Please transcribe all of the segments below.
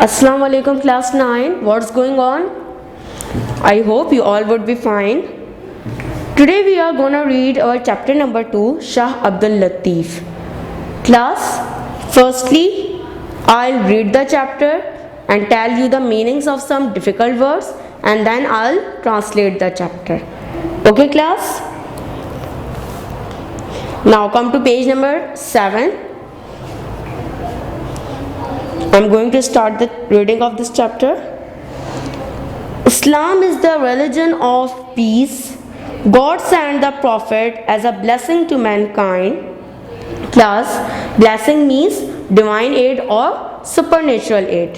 Assalamu alaikum class 9. What's going on? I hope you all would be fine. Today we are going to read our chapter number 2, Shah Abdul Latif. Class, firstly, I'll read the chapter and tell you the meanings of some difficult words and then I'll translate the chapter. Okay class? Now come to page number 7. I'm going to start the reading of this chapter. Islam is the religion of peace. God sent the Prophet as a blessing to mankind. Class, blessing means divine aid or supernatural aid.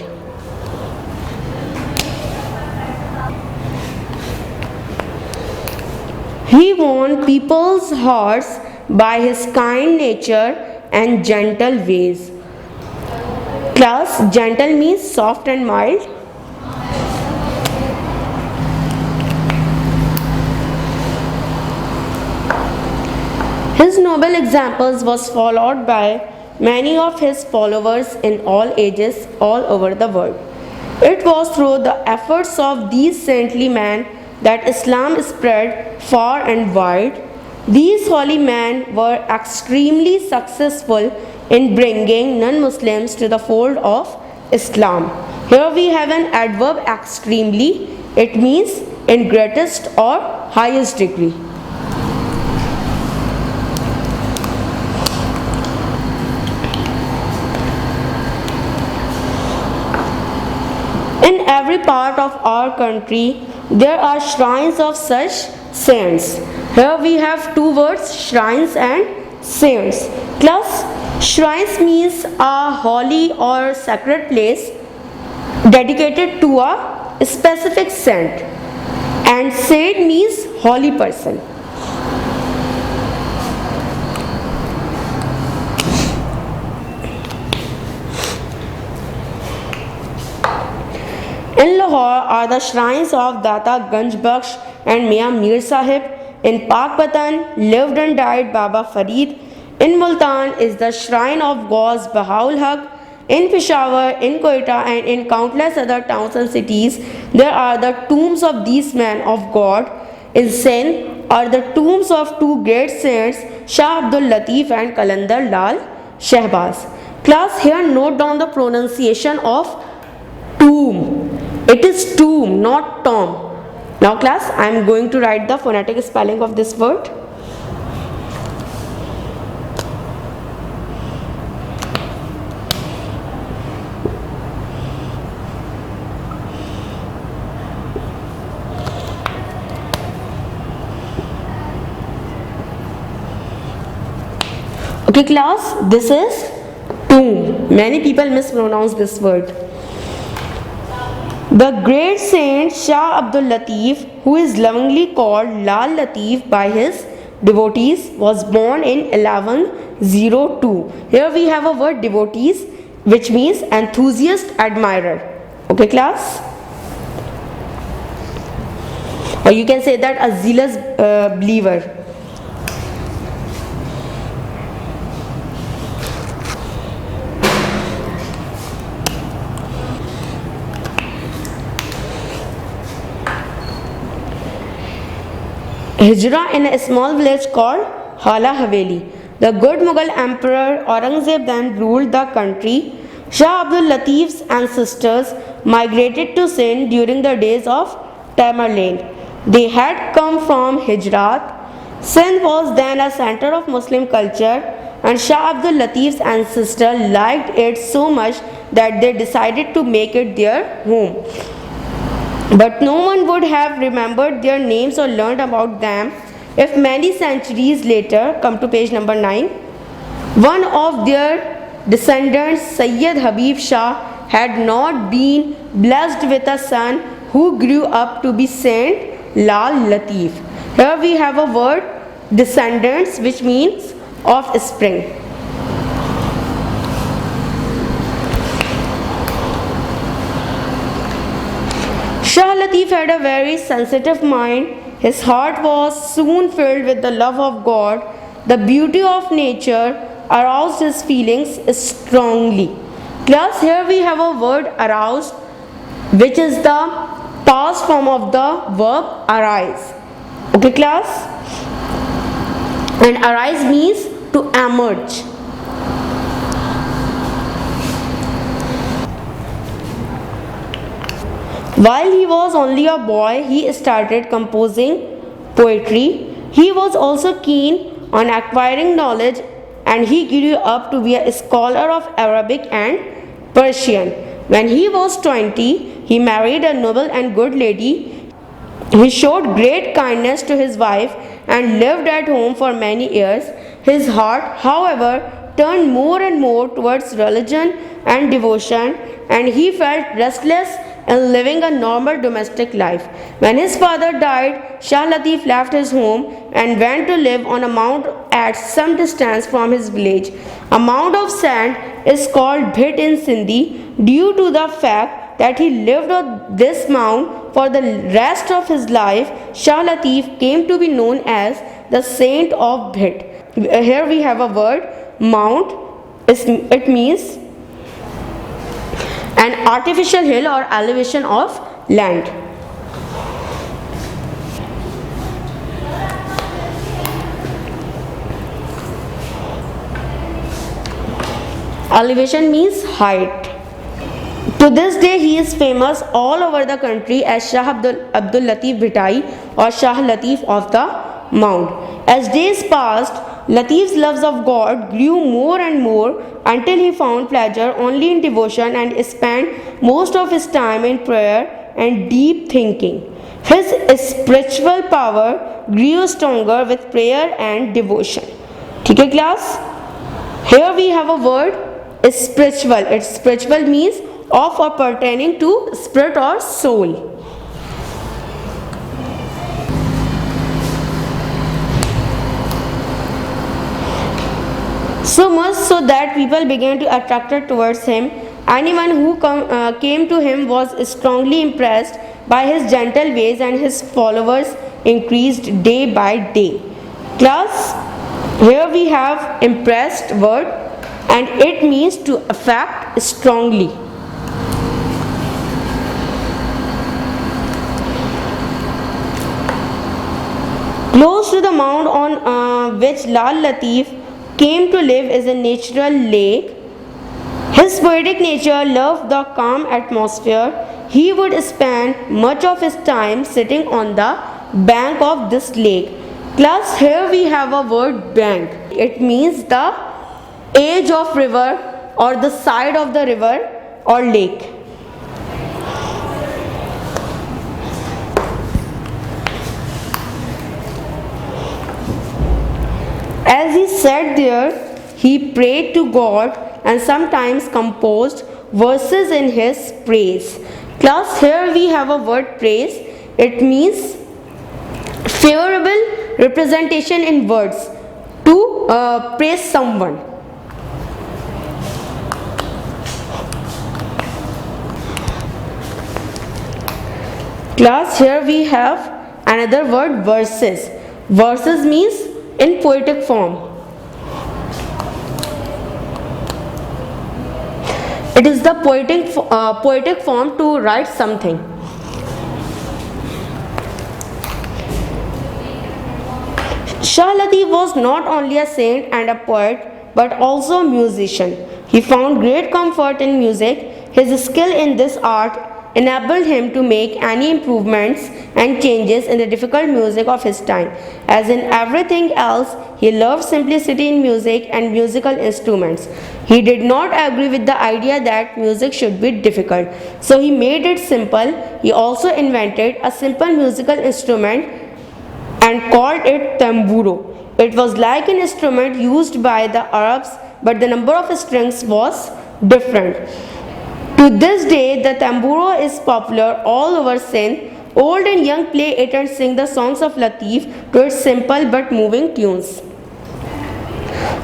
He won people's hearts by his kind nature and gentle ways. Class, gentle means soft and mild. His noble examples was followed by many of his followers in all ages all over the world. It was through the efforts of these saintly men that Islam spread far and wide. These holy men were extremely successful in bringing non-Muslims to the fold of Islam. Here we have an adverb extremely. It means in greatest or highest degree. In every part of our country, there are shrines of such saints. Here we have two words, shrines and saints. Class, shrines means a holy or sacred place dedicated to a specific saint, and saint means holy person. In Lahore are the shrines of Data Ganj Bakhsh and Mian Mir Sahib. In Pakpatan lived and died Baba Farid. In Multan is the shrine of Ghaus Bahaul Haq. In Peshawar, in Quetta and in countless other towns and cities, there are the tombs of these men of God. In Sindh are the tombs of two great saints, Shah Abdul Latif and Qalandar Lal Shehbaz. Class, here note down the pronunciation of tomb. It is tomb, not tomb. Now class, I am going to write the phonetic spelling of this word. Okay class, this is tomb. Many people mispronounce this word. The great saint Shah Abdul Latif, who is lovingly called Lal Latif by his devotees, was born in 1102. Here we have a word devotees, which means enthusiast, admirer. Okay class? Or you can say that a zealous believer. Hijra in a small village called Hala Haveli. The good Mughal Emperor Aurangzeb then ruled the country. Shah Abdul Latif's ancestors migrated to Sindh during the days of Tamerlane. They had come from Hijrat. Sindh was then a center of Muslim culture, and Shah Abdul Latif's ancestors liked it so much that they decided to make it their home. But no one would have remembered their names or learned about them if many centuries later, come to page number 9, one of their descendants, Sayyid Habib Shah, had not been blessed with a son who grew up to be Saint Lal Latif. Here we have a word descendants, which means offspring. Shah Latif had a very sensitive mind. His heart was soon filled with the love of God. The beauty of nature aroused his feelings strongly. Class, here we have a word aroused, which is the past form of the verb arise. Okay, class? And arise means to emerge. While he was only a boy, he started composing poetry. He was also keen on acquiring knowledge, and he grew up to be a scholar of Arabic and Persian. When he was 20, he married a noble and good lady. He showed great kindness to his wife and lived at home for many years. His heart, however, turned more and more towards religion and devotion, and he felt restless in living a normal domestic life. When his father died, Shah Latif left his home and went to live on a mount at some distance from his village. A mound of sand is called Bhit in Sindhi due to the fact that he lived on this mound for the rest of his life. Shah Latif came to be known as the Saint of Bhit. Here we have a word mount. It means an artificial hill or elevation of land. Elevation means height. To this day, he is famous all over the country as Shah Abdul Latif Bhitai or Shah Latif of the Mound. As days passed, Latif's loves of God grew more and more until he found pleasure only in devotion and spent most of his time in prayer and deep thinking. His spiritual power grew stronger with prayer and devotion. Okay, class? Here we have a word spiritual. It's spiritual means of or pertaining to spirit or soul. So much so that people began to attract towards him. Anyone who came to him was strongly impressed by his gentle ways, and his followers increased day by day. Class, here we have impressed word, and it means to affect strongly. Close to the mound on which Lal Latif came to live is a natural lake. His poetic nature loved the calm atmosphere. He would spend much of his time sitting on the bank of this lake. Class, here we have a word bank. It means the edge of river or the side of the river or lake. As he sat there, he prayed to God and sometimes composed verses in his praise. Class, here we have a word praise. It means favorable representation in words to praise someone. Class, here we have another word verses. Verses means in poetic form. It is the poetic form to write something. Shah Latif was not only a saint and a poet but also a musician. He found great comfort in music. His skill in this art enabled him to make any improvements and changes in the difficult music of his time. As in everything else, he loved simplicity in music and musical instruments. He did not agree with the idea that music should be difficult, so he made it simple. He also invented a simple musical instrument and called it tamburo. It was like an instrument used by the Arabs, but the number of strings was different. To this day, the tamburo is popular all over Sindh. Old and young play it and sing the songs of Latif to its simple but moving tunes.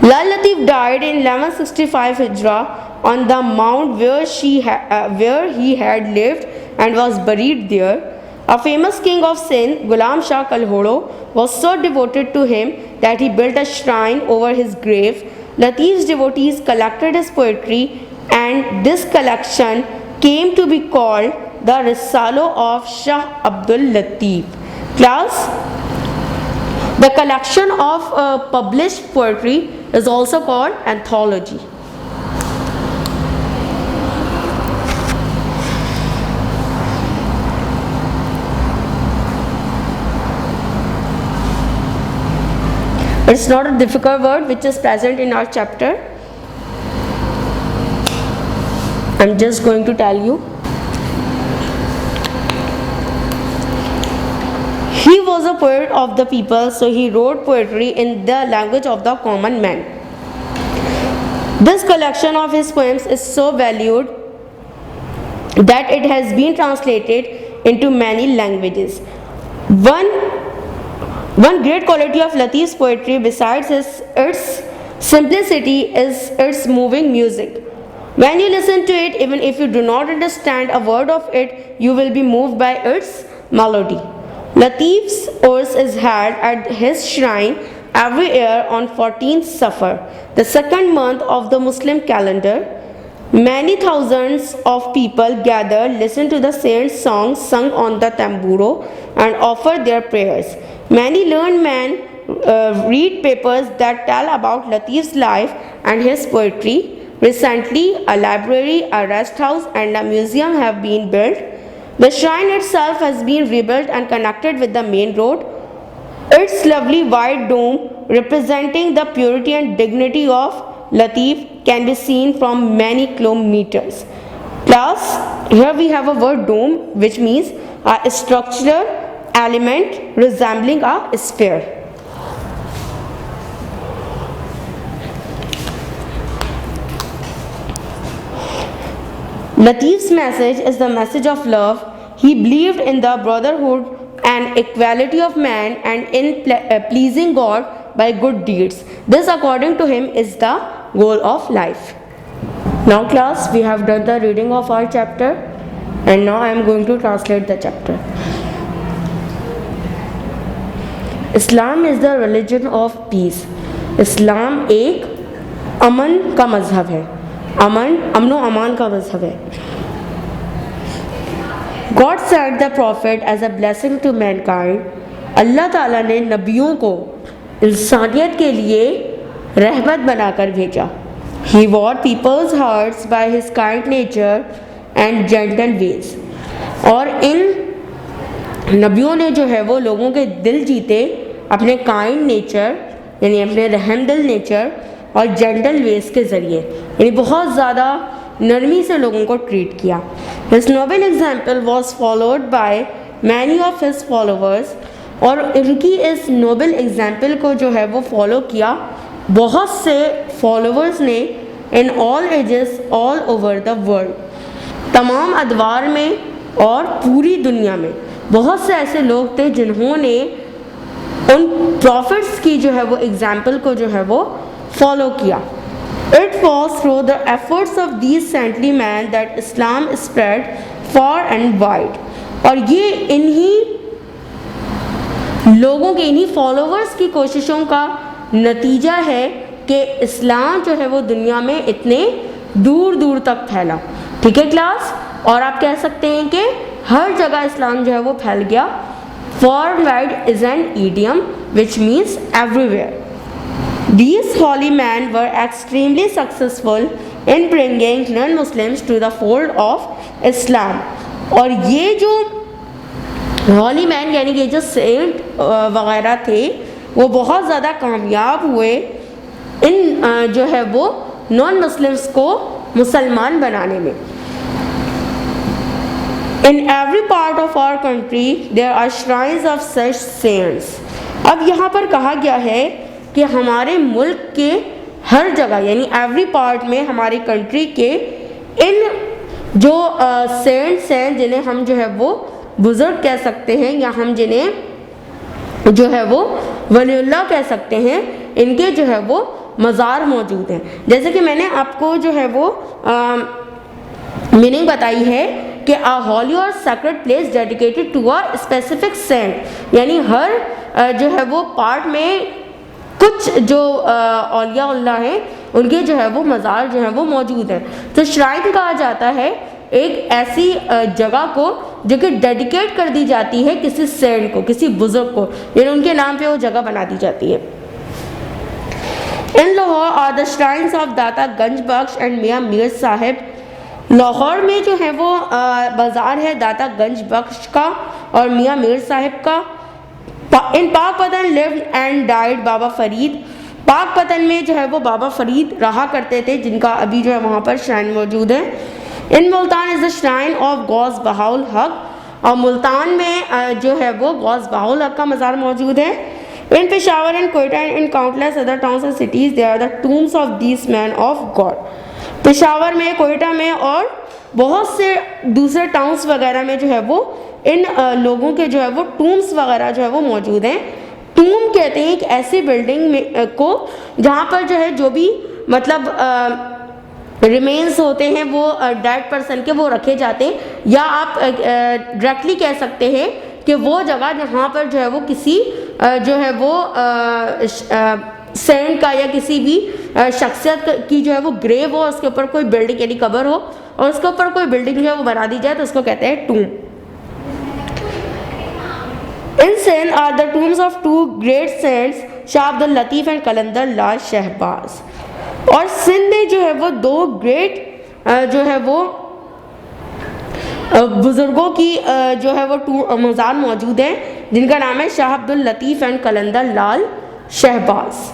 Lal Latif died in 1165 Hijra on the mount where he had lived and was buried there. A famous king of Sindh, Ghulam Shah Kalhoro, was so devoted to him that he built a shrine over his grave. Latif's devotees collected his poetry and this collection came to be called the Risalo of Shah Abdul Latif. Class, the collection of published poetry is also called anthology. It's not a difficult word which is present in our chapter. I'm just going to tell you. He was a poet of the people, so he wrote poetry in the language of the common man. This collection of his poems is so valued that it has been translated into many languages. One great quality of Latif's poetry, besides its simplicity, is its moving music. When you listen to it, even if you do not understand a word of it, you will be moved by its melody. Latif's Urs is held at his shrine every year on 14th Safar, the second month of the Muslim calendar. Many thousands of people gather, listen to the saint's songs sung on the tamburo, and offer their prayers. Many learned men read papers that tell about Latif's life and his poetry. Recently, a library, a rest house, and a museum have been built. The shrine itself has been rebuilt and connected with the main road. Its lovely white dome, representing the purity and dignity of Latif, can be seen from many kilometers. Class, here we have a word dome, which means a structural element resembling a sphere. Latif's message is the message of love. He believed in the brotherhood and equality of man and in pleasing God by good deeds. This, according to him, is the goal of life. Now class, we have done the reading of our chapter, and now I am going to translate the chapter. Islam is the religion of peace. Islam एक अमन का मज़हब है. अमन अमान का मज़हब है. God sent the prophet as a blessing to mankind. Allah Ta'ala ने नबियों को इंसानियत के लिए रहमत बनाकर भेजा. He war people's hearts by his kind nature and gentle ways. और इन नबियों ने जो है वो लोगों के दिल जीते अपने काइंड नेचर यानी अपने रहमदिल नेचर और जेंटल वेज के ज़रिए, यानी बहुत ज़्यादा नरमी से लोगों को ट्रीट किया. His noble example was followed by many of his followers. और इनकी इस नोबल एग्जाम्पल को जो है वो फॉलो किया बहुत से फॉलोअर्स ने in all ages all over the world. तमाम अदवार में और पूरी दुनिया में बहुत से ऐसे लोग थे जिन्होंने उन प्रॉफिट्स की जो है वो एग्जाम्पल को जो है वो फॉलो किया. It was through the efforts of these saintly man that Islam spread for and wide. और ये इन्हीं लोगों के, इन्हीं फॉलोवर्स की कोशिशों का नतीजा है कि इस्लाम जो है वो दुनिया में इतने दूर दूर तक फैला. ठीक है क्लास. और आप कह सकते हैं कि हर जगह इस्लाम जो है वो फैल गया. For wide is an idiom which means everywhere. These holy men were extremely successful in bringing non-Muslims to the fold of Islam. और ये जो holy men यानी कि जो सेंट वगैरह थे वो बहुत ज़्यादा कामयाब हुए इन जो है वो नॉन मुस्लिम्स को मुसलमान बनाने में. In every part of our country there are shrines of such saints. अब यहाँ पर कहा गया है कि हमारे मुल्क के हर जगह यानी एवरी पार्ट में हमारी कंट्री के इन जो सेंट्स हैं जिन्हें हम जो है वो बुजुर्ग कह सकते हैं या हम जिन्हें जो है वो वलीउल्लाह कह सकते हैं, इनके जो है वो मज़ार मौजूद हैं. जैसे कि मैंने आपको जो है वो मीनिंग बताई है कि आ होली और sacred place dedicated to a specific saint, यानी हर जो है वो पार्ट में कुछ जो औलिया अल्लाह हैं उनके जो है वो मज़ार जो है वो मौजूद हैं। तो श्राइन कहा जाता है एक ऐसी जगह को जो कि डेडिकेट कर दी जाती है किसी सेंट को, किसी बुजुर्ग को, यानी उनके नाम पे वो जगह बना दी जाती है। In Lahore are the shrines of Data Ganj Bakhsh and मियाँ मीर साहिब। लाहौर में जो है वो बाज़ार है दाता गंज बख्श का और मियाँ मीर साहिब का। इन पाकपतन लिव्ड एंड डाइड बाबा फरीद। पाकपतन में जो है वो बाबा फरीद रहा करते थे, जिनका अभी जो है वहाँ पर श्राइन मौजूद है। In Multan is the shrine of Ghaus Bahaul Haq, और मुल्तान में जो है वो गौस बहाउल हक का मज़ार मौजूद है। In Peshawar and Quetta and in countless other towns and cities there are the tombs of these man of God. Peshawar में, कोयटा में और बहुत से दूसरे टाउन्स वगैरह में जो है वो इन लोगों के जो है वो टूम्स वगैरह जो है वो मौजूद हैं। टूम कहते हैं एक ऐसी बिल्डिंग में को जहाँ पर जो है जो भी मतलब रिमेन्स होते हैं वो डेड पर्सन के वो रखे जाते हैं, या आप डायरेक्टली कह सकते हैं कि वो जगह जहाँ पर जो है वो किसी जो है वो सेंट का या किसी भी शख्सियत की जो है वो ग्रेव हो, उसके ऊपर कोई बिल्डिंग यानी कब्र हो और उसके ऊपर कोई बिल्डिंग जो है वो बना दी जाए तो उसको कहते हैं tomb. In Sindh are the tombs of two great saints Shah Abdul Latif and Qalandar Lal Shahbaz. और सिंध में जो है वो दो ग्रेट जो है वो बुजुर्गों की जो है वो मज़ार मौजूद हैं, जिनका नाम है Shah Abdul Latif and Qalandar Lal Shahbaz.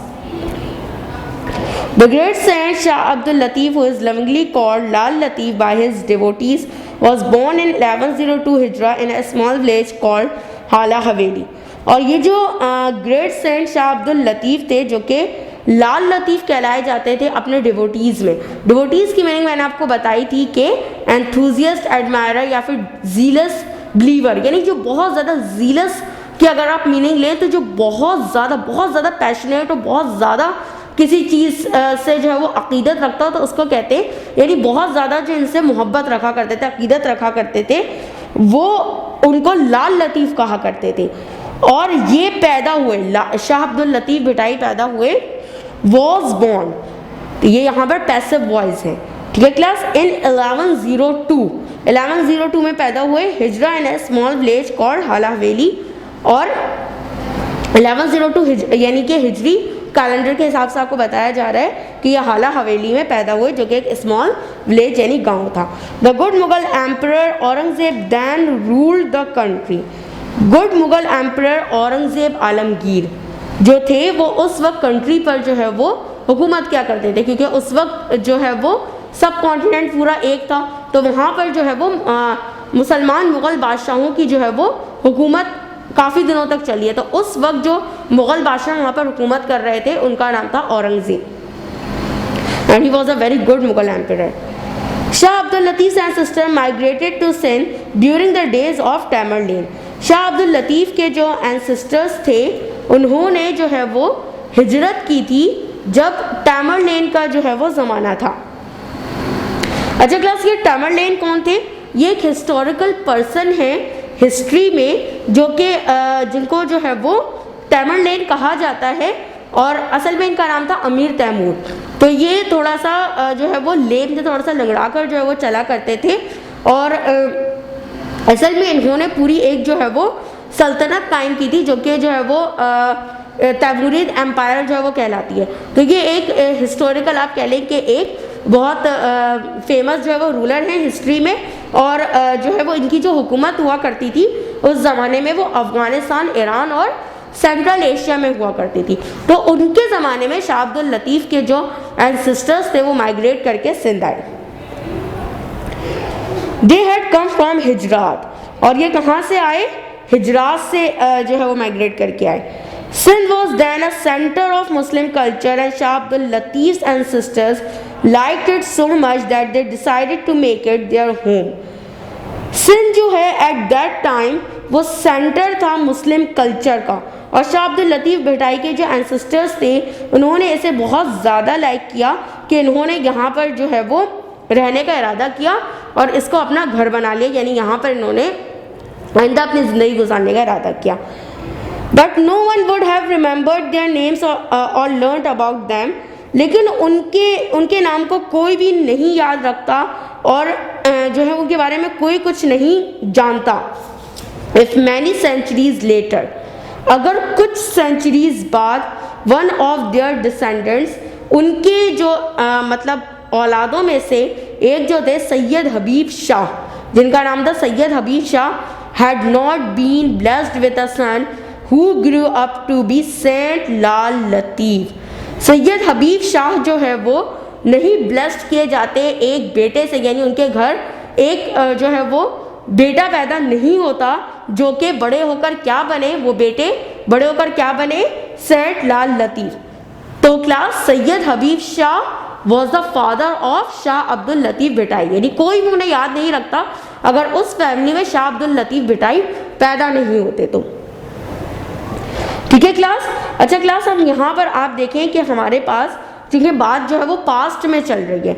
The great saint Shah Abdul Latif, who is lovingly called Lal Latif by his devotees, was born in 1102 Hijra in a small village called हाला हवेली। और ये जो ग्रेट सेंट शाह अब्दुल लतीफ़ थे जो कि लाल लतीफ़ कहलाए जाते थे अपने डिवोटीज़ में। डिवोटीज़ की मीनिंग मैंने आपको बताई थी कि एंथुजियस्ट, एडमायरर या फिर जीलस बिलीवर, यानी जो बहुत ज़्यादा जीलस की अगर आप मीनिंग लें तो जो बहुत ज़्यादा पैशनेट और बहुत ज़्यादा किसी चीज़ से जो है वो अकीदत रखता हो तो उसको कहते हैं, यानी बहुत ज़्यादा जो इनसे मोहब्बत रखा करते थे, अकीदत रखा करते थे, वो उनको लाल लतीफ़ कहा करते थे। और ये पैदा हुए शाह अब्दुल लतीफ़ भिटाई पैदा हुए वॉज बॉर्न, ये यहाँ पर पैसिव वॉइस है, ठीक है क्लास, इन 1102 में पैदा हुए हिजरा इन ए स्मॉल विलेज कॉल्ड हाला हवेली। और 1102 यानी कि हिजरी कैलेंडर के हिसाब से आपको बताया जा रहा है कि यह हाला हवेली में पैदा हुए जो कि एक स्मॉल विलेज यानी गांव था। The good Mughal emperor Aurangzeb then ruled the country. Good Mughal emperor Aurangzeb Alamgir जो थे वो उस वक्त कंट्री पर जो है वो हुकूमत क्या करते थे, क्योंकि उस वक्त जो है वो सब कॉन्टिनेंट पूरा एक था, तो वहाँ पर जो है वो मुसलमान मुग़ल बादशाहों की जो है वो हुकूमत काफ़ी दिनों तक चली है। तो उस वक्त जो मुग़ल बादशाह वहाँ पर हुकूमत कर रहे थे उनका नाम था Aurangzeb, and he was a very good Mughal emperor. Shah Abdul Latif and sister migrated to Sindh during the days of Tamerlane. Shah Abdul Latif के जो एंसेस्टर्स थे उन्होंने जो है वो हिजरत की थी जब टैमरलेन का जो है वो ज़माना था। अच्छा क्लास, ये टैमरलेन कौन थे? ये एक हिस्टोरिकल पर्सन है हिस्ट्री में जो कि जिनको जो है वो टैमरलेन कहा जाता है, और असल में इनका नाम था अमीर तैमूर। तो ये थोड़ा सा जो है वो लेम से थोड़ा सा लंगड़ा कर जो है वो चला करते थे, और असल में इन्होंने पूरी एक जो है वो सल्तनत कायम की थी जो कि जो है वो तैमूरिद एम्पायर जो है वो कहलाती है। तो ये एक हिस्टोरिकल आप कह लें कि एक बहुत फेमस जो है वो रूलर हैं हिस्ट्री में, और जो है वो इनकी जो हुकूमत हुआ करती थी उस ज़माने में वो अफ़गानिस्तान, ईरान और सेंट्रल एशिया में हुआ करती थी। तो उनके ज़माने में शाह अब्दुल लतीफ़ के जो एंसेस्टर्स थे वो माइग्रेट करके सिंध आए। दे हैड कम फ्रॉम हिजरात, और ये कहाँ से आए? हिजरात से जो है वो माइग्रेट करके आए। Sindh was then a center of Muslim culture, and Shah Abdul Latif's ancestors liked it so much that they decided to make it their home. Sindh जो है at that time वो सेंटर था मुस्लिम कल्चर का, और शाह अब्दुल लतीफ़ भिटाई के जो ancestors थे उन्होंने इसे बहुत ज़्यादा लाइक किया कि इन्होंने यहाँ पर जो है वो रहने का इरादा किया और इसको अपना घर बना लिया, यानी यहाँ पर इन्होंने आइंदा अपनी ज़िंदगी गुजारने का इरादा किया। But no one would have remembered their names or learnt about them लेकिन उनके नाम को कोई भी नहीं याद रखता और जो है उनके बारे में कोई कुछ नहीं जानता। इफ मैनी सेंचुरीज लेटर, अगर कुछ सेंचुरीज बाद वन ऑफ देयर डिसेंडेंट्स, उनके जो मतलब औलादों में से एक जो थे सैयद हबीब शाह, जिनका नाम था Syed Habib Shah, had not been blessed with a son who grew up to be saint Lal Latif. Syed Habib Shah जो है वो नहीं ब्लेस्ड किए जाते एक बेटे से, यानी उनके घर एक जो है वो बेटा पैदा नहीं होता जो कि बड़े होकर क्या बने, वो बेटे बड़े होकर क्या बने, सेंट लाल लतीफ़। तो class Syed Habib Shah was the father of Shah Abdul Latif Bhitai, यानी कोई भी उन्हें याद नहीं रखता अगर उस फैमिली में शाह अब्दुल लतीफ़ भिटाई पैदा नहीं होते तो। ठीक है क्लास। अच्छा क्लास, अब यहाँ पर आप देखें कि हमारे पास क्योंकि बात जो है वो पास्ट में चल रही है,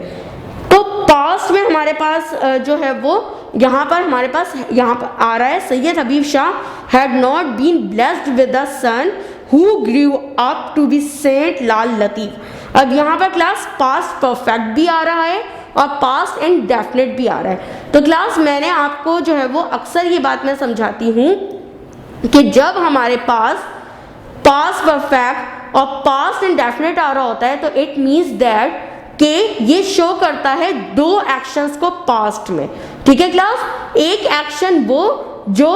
तो पास्ट में हमारे पास जो है वो यहाँ पर हमारे पास यहाँ पर आ रहा है Syed Habib Shah had not been blessed with a son who grew up to be saint Lal Latif. अब यहाँ पर क्लास पास्ट परफेक्ट भी आ रहा है और पास्ट इंडेफिनिट भी आ रहा है। तो क्लास मैंने आपको जो है वो अक्सर ये बात मैं समझाती हूँ कि जब हमारे पास पास्ट परफेक्ट और पास्ट इंडेफिनिट आ रहा होता है तो इट मीन्स दैट कि ये शो करता है दो एक्शंस को पास्ट में। ठीक है क्लास, एक एक्शन वो जो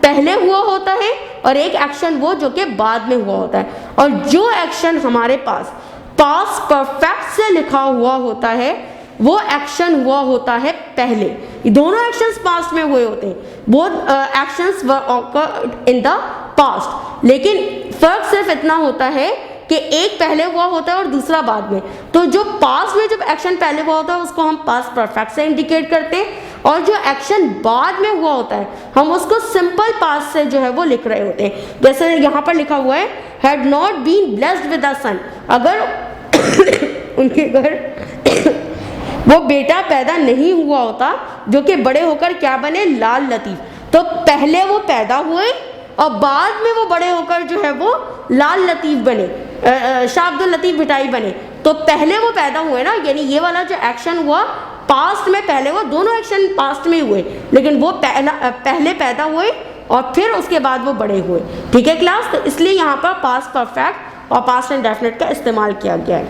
पहले हुआ होता है और एक एक्शन वो जो कि बाद में हुआ होता है, और जो एक्शन हमारे पास पास्ट परफेक्ट से लिखा हुआ होता है वो एक्शन हुआ होता है पहले। ये दोनों एक्शंस पास्ट में हुए होते हैं, both actions were occurred in the past, लेकिन फर्क सिर्फ इतना होता है कि एक पहले हुआ होता है और दूसरा बाद में। तो जो पास्ट में जब एक्शन पहले हुआ होता है उसको हम पास्ट परफेक्ट से इंडिकेट करते हैं, और जो एक्शन बाद में हुआ होता है हम उसको सिंपल पास्ट से जो है वो लिख रहे होते हैं। जैसे यहाँ पर लिखा हुआ है had not been blessed with a son, अगर उनके घर वो बेटा पैदा नहीं हुआ होता जो कि बड़े होकर क्या बने, लाल लतीफ़। तो पहले वो पैदा हुए और बाद में वो बड़े होकर जो है वो लाल लतीफ़ बने, शाह अब्दुल लतीफ़ भिटाई बने। तो पहले वो पैदा हुए ना, यानी ये वाला जो एक्शन हुआ पास्ट में पहले हुआ, दोनों एक्शन पास्ट में हुए, लेकिन वो पहले पैदा हुए और फिर उसके बाद वो बड़े हुए। ठीक है क्लास, तो इसलिए यहाँ पर पास्ट परफेक्ट और पास्ट इंडेफिनिट का इस्तेमाल किया गया है।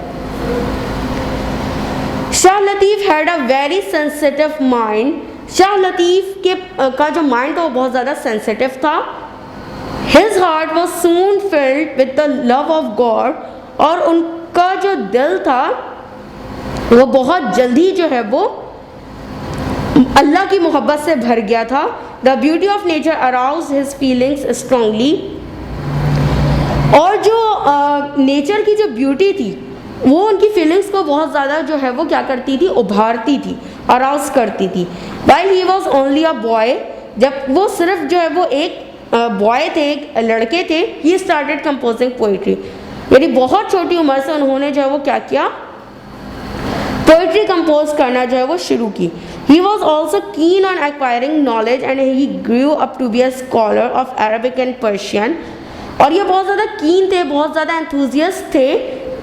Shah Latif had a very sensitive mind, Shah Latif के का जो माइंड था वो बहुत ज़्यादा सेंसिटिव था। His heart was soon filled with the love of God, और उनका जो दिल था वो बहुत जल्दी जो है वो अल्लाह की मोहब्बत से भर गया था। The beauty of nature aroused his feelings strongly, और जो नेचर की जो ब्यूटी थी वो उनकी फीलिंग्स को बहुत ज़्यादा जो है वो क्या करती थी, उभारती थी, अराउज करती थी। While he was only a boy, जब वो सिर्फ जो है वो एक बॉय थे, एक लड़के थे, ही स्टार्टेड कंपोजिंग पोइट्री, यानी बहुत छोटी उम्र से उन्होंने जो है वो क्या किया, पोइट्री कंपोज करना जो है वो शुरू की। He was also keen on acquiring knowledge and he grew up to be a scholar of Arabic and Persian, और ये बहुत ज़्यादा कीन थे, बहुत ज़्यादा एंथुजियस्ट थे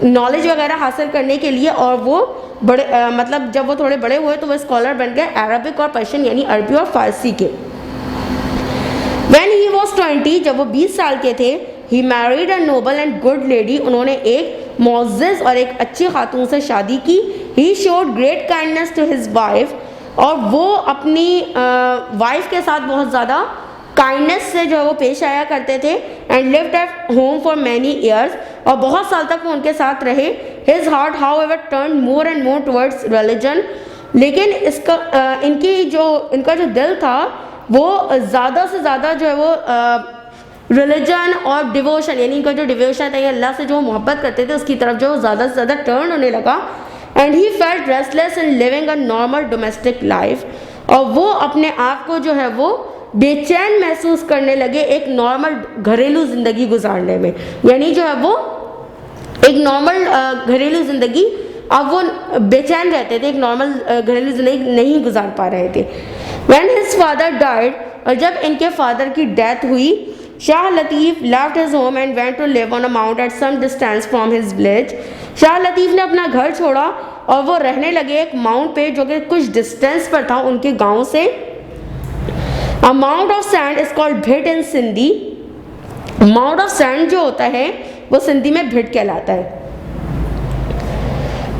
नॉलेज वगैरह हासिल करने के लिए, और वो बड़े मतलब जब वो थोड़े बड़े हुए तो वो स्कॉलर बन गए अरबिक और पर्शियन यानी अरबी और फारसी के। When he was 20, जब वो 20 साल के थे, he married a noble and good lady, उन्होंने एक मुअज़्ज़ज़ और एक अच्छी खातून से शादी की। He showed great kindness to his wife, और वो अपनी वाइफ के साथ बहुत ज़्यादा काइंडनेस से जो है वो पेश आया करते थे। And lived at home for many years, और बहुत साल तक वो उनके साथ रहे। His heart however turned more and more towards religion, लेकिन इनका जो दिल था वो ज़्यादा से ज़्यादा जो है वो रिलीजन और डिवोशन, यानी इनका जो डिवोशन था, अल्लाह से जो मोहब्बत करते थे उसकी तरफ जो ज़्यादा से ज़्यादा टर्न होने लगा। And he felt restless in living a normal domestic life, और वो अपने आप को जो है वो बेचैन महसूस करने लगे एक नॉर्मल घरेलू ज़िंदगी गुजारने में, यानी जो है वो एक नॉर्मल घरेलू ज़िंदगी, अब वो बेचैन रहते थे, एक नॉर्मल घरेलू ज़िंदगी नहीं गुजार पा रहे थे। When his father died, और जब इनके फादर की डेथ हुई, Shah Latif left his home and went to live on a mount at some distance from his village. Shah Latif ने अपना घर छोड़ा और वो रहने लगे एक माउंट पे जो कि कुछ डिस्टेंस पर था उनके गांव से। A mount of sand is called Bhit in Sindhi. Mount of sand जो होता है वो सिंधी में भिट कहलाता है।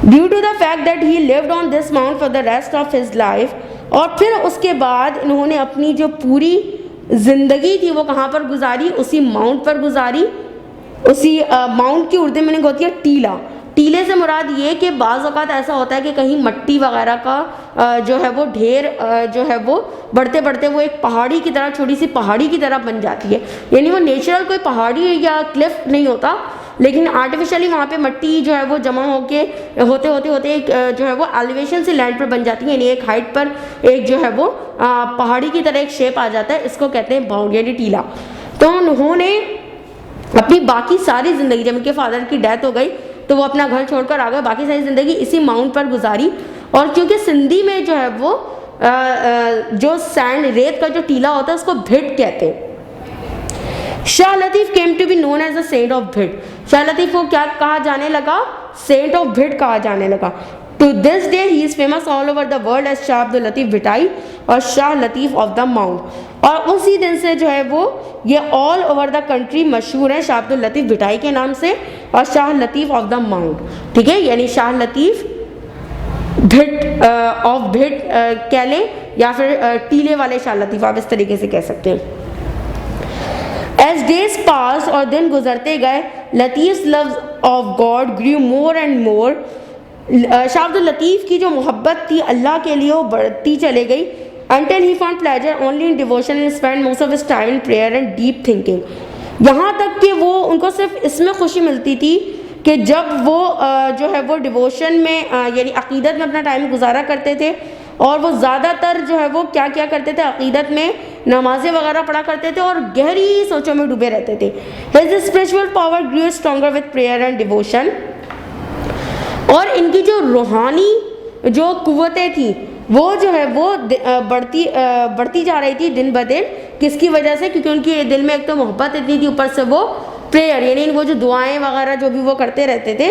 Due to the fact that he lived on this mount for the rest of his life, और फिर उसके बाद इन्होंने अपनी जो पूरी ज़िंदगी थी वो कहाँ पर गुजारी, उसी माउंट पर गुजारी। उसी माउंट की उर्दू मीनिंग होती है टीला। टीले से मुराद ये कि बाज़ औक़ात ऐसा होता है कि कहीं मट्टी वगैरह का जो है वो ढेर जो है वो बढ़ते बढ़ते वो एक पहाड़ी की तरह, छोटी सी पहाड़ी की तरह बन जाती है। यानी वो नेचुरल कोई पहाड़ी या क्लिफ नहीं होता, लेकिन आर्टिफिशियली वहाँ पे मट्टी जो है वो जमा होके होते होते होते एक जो है वो एलिवेशन से लैंड पर बन जाती है। यानी एक हाइट पर एक जो है वो पहाड़ी की तरह एक शेप आ जाता है, इसको कहते हैं बाउंड यानी टीला। तो उन्होंने अपनी बाकी सारी ज़िंदगी, जब उनके फादर की डेथ हो गई तो वो अपना घर छोड़कर आ गए, बाकी सारी ज़िंदगी इसी माउंट पर गुजारी। और क्योंकि सिंधी में जो है वो जो सैंड रेत का जो टीला होता है उसको भिट कहते हैं। Shah Latif came to be known as the saint of Bhit. Shah Latif को क्या कहा जाने लगा, सेंट ऑफ भिट कहा जाने लगा। To this day he is famous all over the world as Shah Abdul Latif Bhitai और Shah Latif of the mount. और उसी दिन से जो है वो ये ऑल ओवर द कंट्री मशहूर है शाह अब्दुल लतीफ़ भिटाई के नाम से और Shah Latif of the mount. ठीक है, यानी शाह लतीफ़ भिट ऑफ भिट कह लें या फिर टीले वाले शाह लतीफ़, आप इस तरीके से कह सकते हैं। एज डेज पास, और दिन गुजरते गए, Latif loves of God grew more and more. Shah Abdul Latif की जो मोहब्बत थी अल्लाह के लिए वो बढ़ती चले गई। Until he found pleasure only in devotion and spent most of his time in prayer and deep thinking। यहाँ तक कि वो उनको सिर्फ इसमें खुशी मिलती थी कि जब वो जो है वो डिवोशन में यानी अक़ीदत में अपना टाइम गुजारा करते थे, और वो ज़्यादातर जो है वो क्या क्या करते थे, अक़ीदत में नमाज़ें वगैरह पढ़ा करते थे और गहरी सोचों में डूबे रहते थे। His spiritual power grew stronger with prayer and devotion। और इनकी जो रूहानी जो कुव्वतें थी वो जो है वो बढ़ती जा रही थी दिन ब दिन। किसकी वजह से? क्योंकि उनके दिल में एक तो मोहब्बत इतनी थी, ऊपर से वो प्रेयर यानी वो जो दुआएं वगैरह जो भी वो करते रहते थे।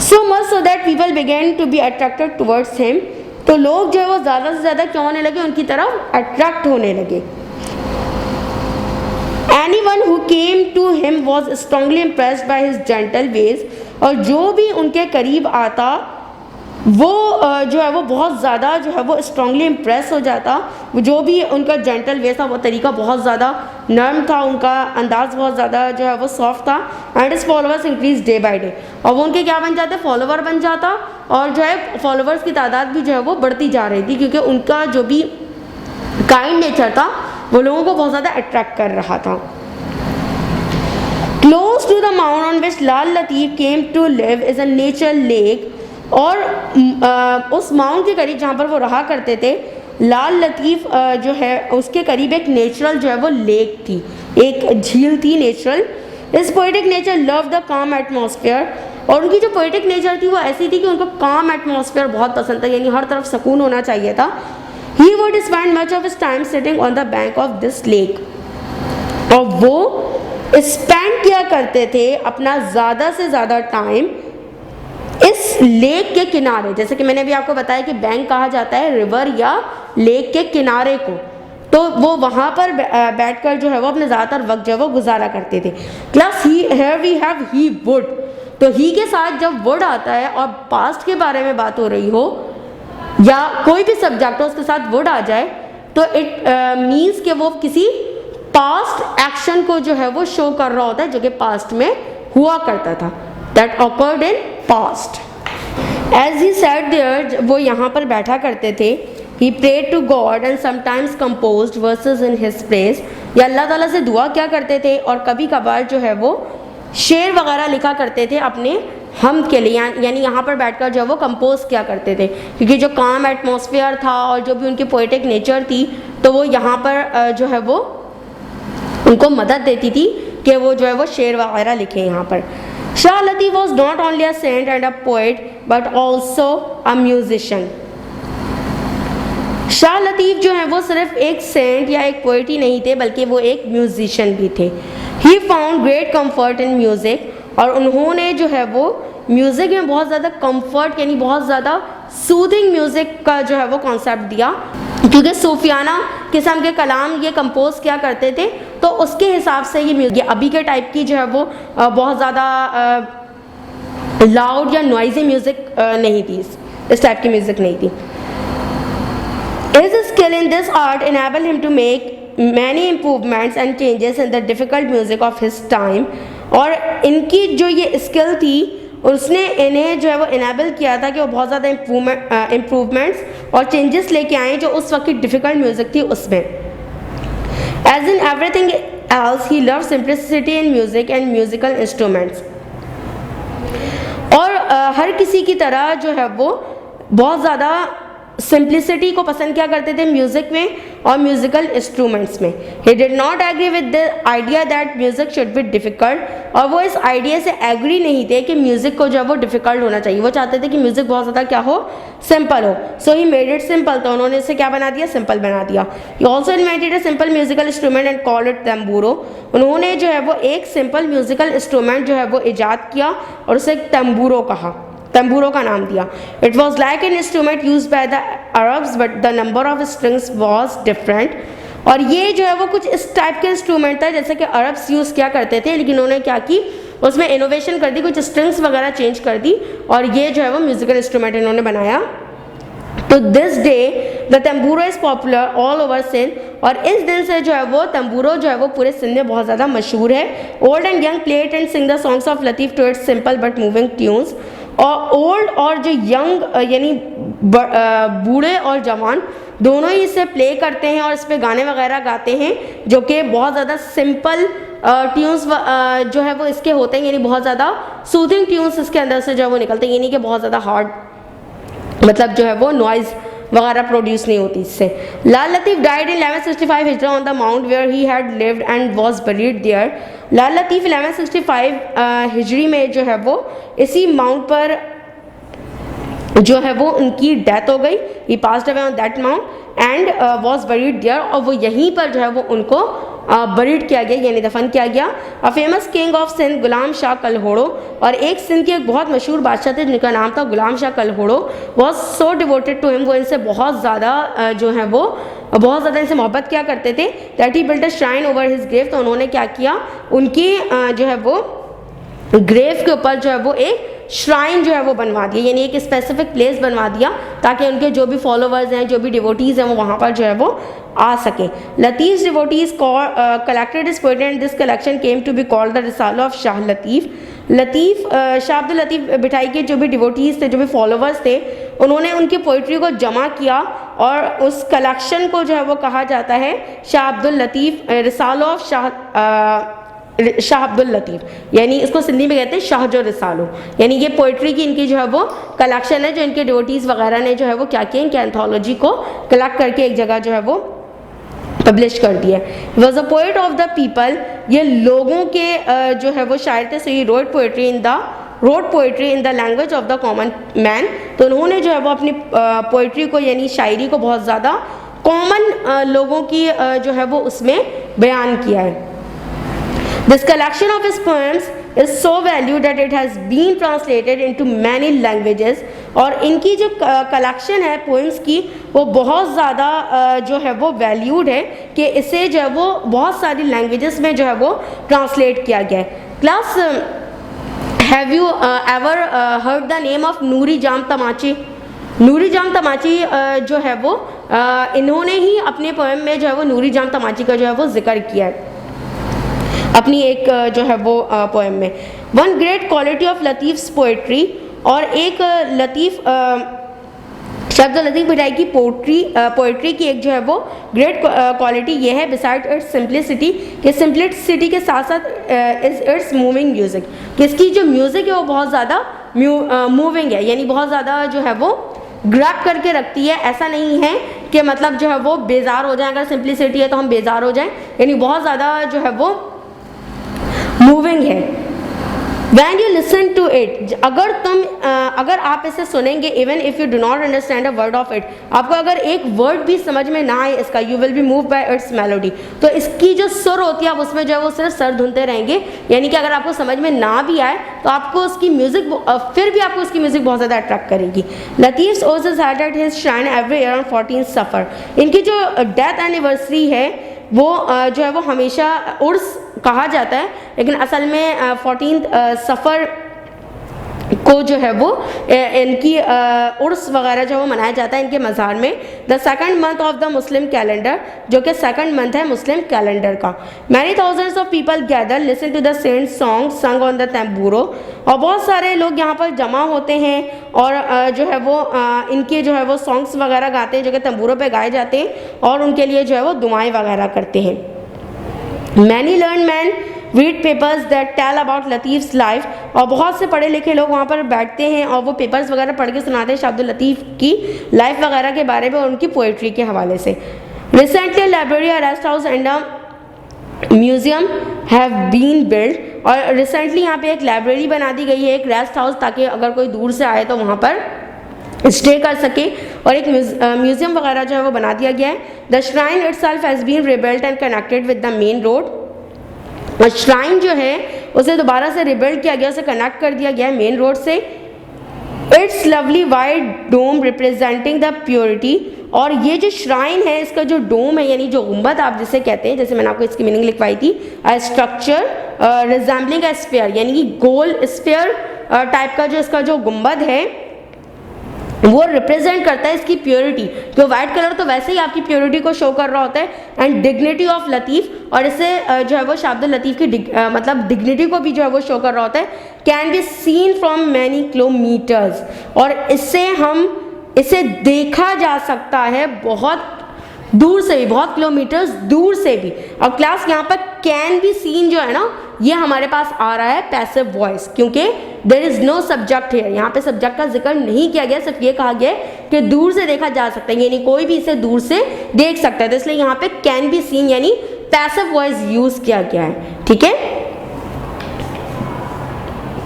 So much so that people began to be attracted towards him. तो लोग जो है वो ज़्यादा से ज़्यादा क्या होने लगे, उनकी तरफ अट्रैक्ट होने लगे। Anyone who came to him was strongly impressed by his gentle ways। और जो भी उनके करीब आता वो जो है वो बहुत ज़्यादा जो है वो स्ट्रांगली इम्प्रेस हो जाता। जो भी उनका जेंटल वे था वो तरीका बहुत ज़्यादा नर्म था, उनका अंदाज़ बहुत ज़्यादा जो है वो सॉफ्ट था। एंड इस followers increase day by day, और वो उनके क्या बन जाते, फॉलोवर बन जाता। और जो है फॉलोवर्स की तादाद भी जो है वो बढ़ती जा रही थी, क्योंकि उनका जो भी काइंड नेचर था वो लोगों को बहुत ज़्यादा अट्रैक्ट कर रहा था। Close to the mount on which Lal Latif came to live is a natural lake. और उस माउंट के करीब जहाँ पर वो रहा करते थे, लाल लतीफ़ जो है उसके करीब एक नेचुरल जो है वो लेक थी, एक झील थी नेचुरल। इस पोइटिक नेचर लव द काम एटमॉस्फेयर। और उनकी जो पोइटिक नेचर थी वो ऐसी थी कि उनको काम एटमॉस्फेयर बहुत पसंद था, यानी हर तरफ सुकून होना चाहिए था। He would spend much of his time sitting on the bank of this lake. और वो स्पेंड किया करते थे अपना ज़्यादा से ज़्यादा टाइम इस लेक के किनारे। जैसे कि मैंने भी आपको बताया कि बैंक कहा जाता है रिवर या लेक के किनारे को, तो वो वहाँ पर बैठकर जो है वो अपने ज़्यादातर वक्त जो है वो गुजारा करते थे। Plus here we have he would. तो ही के साथ जब वुड आता है और पास्ट के बारे में बात हो रही हो या कोई भी सब्जेक्ट हो उसके साथ वुड आ जाए, तो इट मीन्स कि वो किसी पास्ट एक्शन को जो है वो शो कर रहा होता है जो कि पास्ट में हुआ करता था, that occurred in past. As he sat there, वो यहाँ पर बैठा करते थे। He prayed to God and sometimes composed verses in his praise. या अल्लाह ताला से दुआ क्या करते थे और कभी कभार जो है वो शेर वगैरह लिखा करते थे अपने हम के लिए, यानी यहाँ पर बैठकर जो है वो कंपोज किया करते थे। क्योंकि जो काम एटमॉस्फेयर था और जो भी उनकी पोएटिक नेचर थी, तो वो यहाँ पर जो है वो उनको मदद देती थी कि वो जो है वो शेर वगैरह लिखे यहाँ पर। Shah Latif was not only a saint and a poet but also a musician. Shah Latif जो है वो सिर्फ एक सेंट या एक पोएट ही नहीं थे, बल्कि वो एक म्यूजिशियन भी थे। He found great comfort in music. और उन्होंने जो है वो म्यूज़िक में बहुत ज़्यादा कंफर्ट यानी बहुत ज़्यादा सूदिंग म्यूज़िक का जो है वो कॉन्सेप्ट दिया, क्योंकि सूफियाना किस्म के कलाम ये कंपोज किया करते थे, तो उसके हिसाब से ये म्यूज़िक अभी के टाइप की जो है वो बहुत ज़्यादा लाउड या नॉइजी म्यूज़िक नहीं थी, इस टाइप की म्यूज़िक नहीं थी। His skill in this art enabled him to make many improvements and changes in the difficult music of his time। और इनकी जो ये स्किल थी उसने इन्हें जो है वो इनेबल किया था कि वो बहुत ज़्यादा इम्प्रूवमेंट्स और चेंजेस लेके आए जो उस वक्त की डिफ़िकल्ट म्यूज़िक थी उसमें। As in everything else he love simplicity in music and musical instruments. और हर किसी की तरह जो है वो बहुत ज़्यादा सिंप्लिसिटी को पसंद किया करते थे म्यूज़िक में और म्यूज़िकल इंस्ट्रूमेंट्स में। He did not agree with the idea that music should be difficult, और वो इस आइडिया से एग्री नहीं थे कि म्यूज़िक को जो है वो डिफ़िकल्ट होना चाहिए। वो चाहते थे कि म्यूज़िक बहुत ज़्यादा क्या हो, सिंपल हो। So he made it simple, तो उन्होंने इसे क्या बना दिया, सिंपल बना दिया। He also invented a simple musical instrument and called it tamburo. उन्होंने जो है वो एक सिंपल म्यूज़िकल इंस्ट्रूमेंट जो है वो ईजाद किया और उसे तंबूरो कहा, तंबूरो का नाम दिया। It was like an instrument use by the Arabs but the number of strings was different. और ये जो है वो कुछ इस टाइप के इंस्ट्रूमेंट था जैसे कि अरब्स यूज़ किया करते थे, लेकिन उन्होंने क्या की, उसमें इनोवेशन कर दी, कुछ स्ट्रिंग्स वगैरह चेंज कर दी और ये जो है वो म्यूजिकल इंस्ट्रूमेंट इन्होंने बनाया। To this day the tamburo is popular all over Sindh, और इस दिन से जो है वो तंबूरो जो है वो पूरे सिंध में बहुत ज़्यादा मशहूर है। Old and young play it and sing the songs of Latif to its simple but moving tunes. और ओल्ड और जो यंग यानी बूढ़े और जवान दोनों ही इसे प्ले करते हैं और इस पर गाने वगैरह गाते हैं जो कि बहुत ज़्यादा सिंपल ट्यून्स जो है वो इसके होते हैं, यानी बहुत ज़्यादा सूथिंग ट्यून्स इसके अंदर से जो है वो निकलते हैं, यानी कि बहुत ज़्यादा हार्ड मतलब जो है वो नॉइज़ वगैरह प्रोड्यूस नहीं होती इससे। लाल लतीफ़ डाइड इन 1165 हिजरा on the mount where he had lived and was buried there. Lal Latif 1165 हिजरी में जो है वो इसी माउंट पर जो है वो उनकी डेथ हो गई। He passed away on that mount and was buried there, और वो यहीं पर जो है वो उनको बरीड किया गया यानी दफन किया गया। A famous king of Sindh Ghulam Shah Kalhoro, और एक सिंध के एक बहुत मशहूर बादशाह थे जिनका नाम था Ghulam Shah Kalhoro, was so devoted to him, वो इनसे बहुत ज़्यादा जो है वो बहुत ज़्यादा इनसे मोहब्बत किया करते थे। That he built a shrine over his grave, तो उन्होंने क्या किया, उनकी जो है वो ग्रेव के ऊपर जो है वो एक श्राइन जो है वो बनवा दिया, यानी एक स्पेसिफिक प्लेस बनवा दिया ताकि उनके जो भी फॉलोवर्स हैं, जो भी डिवोटीज़ हैं, वो वहाँ पर जो है वो आ सके। Latif devotees collected his poetry and this collection came to be called the Risala of Shah Latif. Shah Abdul Latif Bhitai के जो भी डिवोटीज़ थे, जो भी फॉलोवर्स थे, उन्होंने उनकी पोइट्री को जमा किया और उस कलेक्शन को जो है वो कहा जाता है शाह अब्दुल लतीफ़ रिसाला ऑफ शाह अब्दुल लतीफ़, यानी इसको सिंधी में कहते हैं शाह जो रिसालो, यानी ये पोइट्री की इनकी जो है वो कलेक्शन है जो इनके डिवोटीज़ वगैरह ने जो है वो क्या किया, इनके एंथोलॉजी को कलेक्ट करके एक जगह जो है वो पब्लिश कर दिया। Was a poet of the people, ये लोगों के जो है वो शायर थे। So he wrote poetry in the language of the common man, तो उन्होंने जो है वो अपनी पोइट्री को यानी शायरी को बहुत ज़्यादा कॉमन लोगों की जो है वो उसमें बयान किया है। This collection of his poems is so valued that it has been translated into many languages, और इनकी जो कलेक्शन है पोएम्स की वो बहुत ज़्यादा जो है वो वैल्यूड है कि इसे जो है वो बहुत सारी लैंग्वेजेस में जो है वो ट्रांसलेट किया गया है। Class have you ever heard the name of Noori Jam Tamachi? Noori Jam Tamachi जो है वो इन्होंने ही अपने पोएम में जो है वो नूरी जाम तमाची का जो है वो जिक्र किया है अपनी एक जो है वो पोएम में। One great quality of Latif's poetry, और एक शब्द लतीफ़ बिठाई की पोइट्री की एक जो है वो ग्रेट क्वालिटी ये है, बिसाइड इट्स सिंप्लिसिटी, कि सिंप्लिसिटी के साथ साथ इज इट्स मूविंग म्यूज़िक, कि इसकी जो म्यूज़िक है वो बहुत ज़्यादा मूविंग है, यानी बहुत ज़्यादा जो है वो ग्रैब करके रखती है। ऐसा नहीं है कि मतलब जो है वो बेजार हो जाए, अगर सिंप्लिसिटी है तो हम बेजार हो जाएं, यानी बहुत ज़्यादा जो है वो मूविंग है। When you listen to it, अगर आप इसे सुनेंगे, even if you do not understand a word of it, आपको अगर एक वर्ड भी समझ में ना आए इसका, you will be moved by its melody, तो इसकी जो सुर होती है आप उसमें जो है वो सिर्फ सर धुनते रहेंगे, यानी कि अगर आपको समझ में ना भी आए तो आपको उसकी म्यूजिक फिर भी आपको उसकी म्यूजिक बहुत ज़्यादा अट्रैक्ट करेगी। लतीफ़ ओज़ held at his shrine every year on 14 Safar. इनकी जो डेथ एनिवर्सरी है वो जो है वो हमेशा उर्स कहा जाता है, लेकिन असल में 14 सफ़र को जो है वो इनकी उर्स वगैरह जो है वो मनाया जाता है इनके मज़ार में। The second month of the Muslim calendar, जो कि सेकंड मंथ है मुस्लिम कैलेंडर का। Many thousands of people gather listen to the saint song sung on the tamburo, और बहुत सारे लोग यहाँ पर जमा होते हैं और जो है वो इनके जो है वो सॉन्ग्स वगैरह गाते हैं जो कि तंबूरों पे गाए जाते हैं, और उनके लिए जो है वो दुआएं वगैरह करते हैं। Many learn man read papers that tell about Latif's life, और बहुत से पढ़े लिखे लोग वहाँ पर बैठते हैं और वो पेपर्स वगैरह पढ़ के सुनाते हैं शाह अब्दुल लतीफ़ की लाइफ वगैरह के बारे में और उनकी पोइट्री के हवाले से। Recently library, rest house and museum have been build, और रिसेंटली यहाँ पे एक लाइब्रेरी बना दी गई है, एक रेस्ट हाउस, ताकि अगर कोई दूर से आए तो वहाँ पर स्टे कर सके, और एक म्यूजियम वगैरह जो है वो बना दिया गया है। The shrine itself has been rebuilt and connected with the main road, और श्राइन जो है उसे दोबारा से रिबिल्ड किया गया, उसे कनेक्ट कर दिया गया है मेन रोड से। It's lovely wide dome representing the purity, और ये जो श्राइन है इसका जो डोम है यानी जो गुंबद आप जिसे कहते हैं, जैसे मैंने आपको इसकी मीनिंग लिखवाई थी, स्ट्रक्चर रिजेंबलिंग अ स्फीयर, यानी कि गोल स्फीयर टाइप का जो इसका जो गुंबद है वो रिप्रेजेंट करता है इसकी प्योरिटी। जो वाइट कलर तो वैसे ही आपकी प्योरिटी को शो कर रहा होता है, एंड डिग्निटी ऑफ लतीफ़, और इसे जो है वो शाह अब्दुल लतीफ़ की मतलब डिग्निटी को भी जो है वो शो कर रहा होता है। Can be seen from many kilometres, और इसे देखा जा सकता है बहुत दूर से भी, बहुत किलोमीटर्स दूर से भी। और क्लास यहाँ पर कैन बी सीन जो है ना ये हमारे पास आ रहा है पैसिव वॉइस, क्योंकि देयर इज नो सब्जेक्ट है, यहाँ पे सब्जेक्ट का जिक्र नहीं किया गया, सिर्फ ये कहा गया कि दूर से देखा जा सकता है, यानी कोई भी इसे दूर से देख सकता है, तो इसलिए यहाँ पे कैन बी सीन यानी पैसिव वॉइस यूज किया गया है। ठीक है,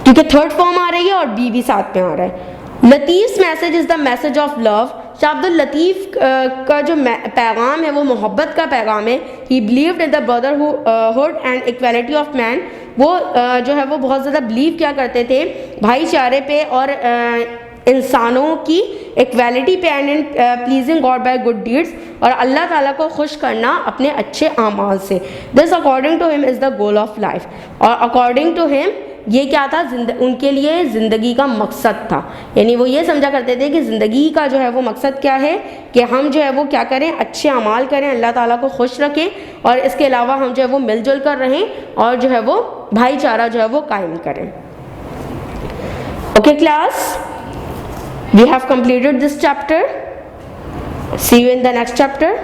क्योंकि थर्ड फॉर्म आ रही है और बी भी साथ में आ रहा है। Latif's message is the message of love, Shah Abdul Latif का जो पैगाम है वो मोहब्बत का पैगाम है। He believed in the brotherhood and equality of man, वो जो है वो बहुत ज़्यादा बिलीव किया करते थे भाईचारे पे और इंसानों की इक्वालिटी पे, and in pleasing God by good deeds, और अल्लाह ताला को खुश करना अपने अच्छे आमाल से। This according to him is the goal of life, और अकॉर्डिंग टू हिम ये क्या था, उनके लिए ज़िंदगी का मकसद था, यानी वो ये समझा करते थे कि ज़िंदगी का जो है वो मकसद क्या है कि हम जो है वो क्या करें, अच्छे अमाल करें, अल्लाह ताला को खुश रखें, और इसके अलावा हम जो है वो मिलजुल कर रहें और जो है वो भाईचारा जो है वो कायम करें। Okay class, we have completed this chapter, see you in the next chapter.